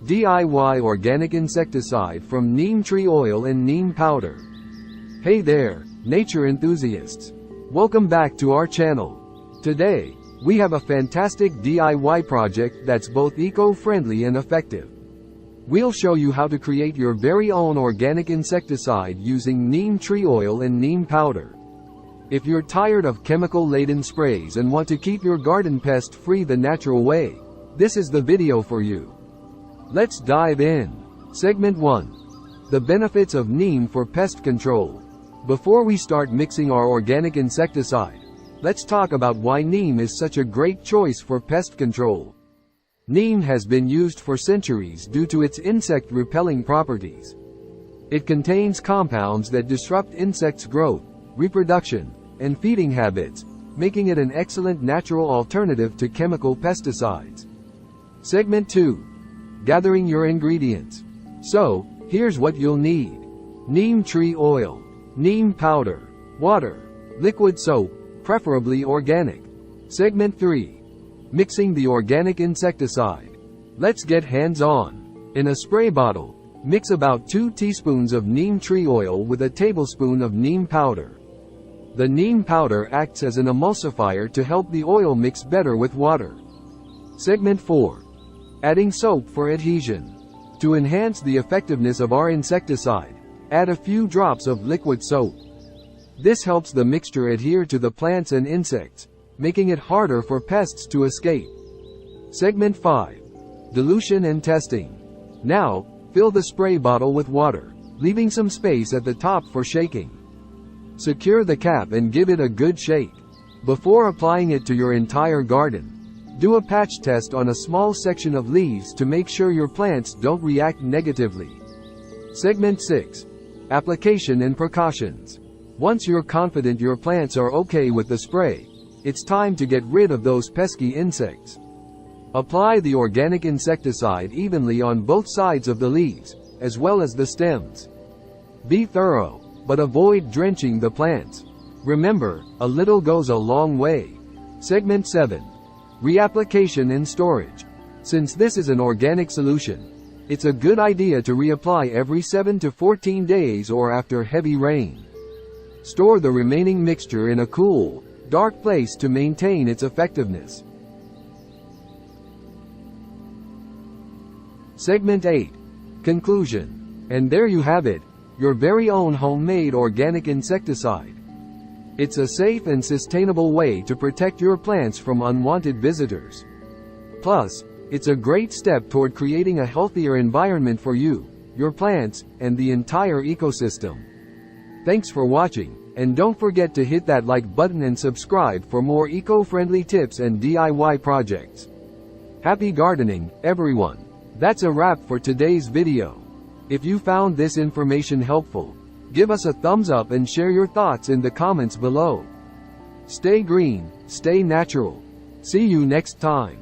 DIY organic insecticide from neem tree oil and neem powder. Hey there, nature enthusiasts. Welcome back to our channel. Today, we have a fantastic DIY project that's both eco-friendly and effective. We'll show you how to create your very own organic insecticide using neem tree oil and neem powder. If you're tired of chemical-laden sprays and want to keep your garden pest-free the natural way, this is the video for you. Let's dive in. Segment 1. The benefits of neem for pest control. Before we start mixing our organic insecticide, let's talk about why neem is such a great choice for pest control. Neem has been used for centuries due to its insect-repelling properties. It contains compounds that disrupt insects' growth, reproduction, and feeding habits, making it an excellent natural alternative to chemical pesticides. Segment 2. Gathering your ingredients. So, here's what you'll need. Neem tree oil, neem powder, water, liquid soap, preferably organic. Segment 3. Mixing the organic insecticide. Let's get hands-on. In a spray bottle, mix about 2 teaspoons of neem tree oil with a tablespoon of neem powder. The neem powder acts as an emulsifier to help the oil mix better with water. Segment 4. Adding soap for adhesion. To enhance the effectiveness of our insecticide, add a few drops of liquid soap. This helps the mixture adhere to the plants and insects, making it harder for pests to escape. Segment 5. Dilution and testing. Now, fill the spray bottle with water, leaving some space at the top for shaking. Secure the cap and give it a good shake. Before applying it to your entire garden, do a patch test on a small section of leaves to make sure your plants don't react negatively. Segment 6. Application and precautions. Once you're confident your plants are okay with the spray, it's time to get rid of those pesky insects. Apply the organic insecticide evenly on both sides of the leaves, as well as the stems. Be thorough, but avoid drenching the plants. Remember, a little goes a long way. Segment 7. Reapplication and storage. Since this is an organic solution, it's a good idea to reapply every 7 to 14 days or after heavy rain. Store the remaining mixture in a cool, dark place to maintain its effectiveness. Segment 8. Conclusion. And there you have it, your very own homemade organic insecticide. It's a safe and sustainable way to protect your plants from unwanted visitors. Plus, it's a great step toward creating a healthier environment for you, your plants, and the entire ecosystem. Thanks for watching, and don't forget to hit that like button and subscribe for more eco-friendly tips and DIY projects. Happy gardening, everyone! That's a wrap for today's video. If you found this information helpful, give us a thumbs up and share your thoughts in the comments below. Stay green, stay natural. See you next time.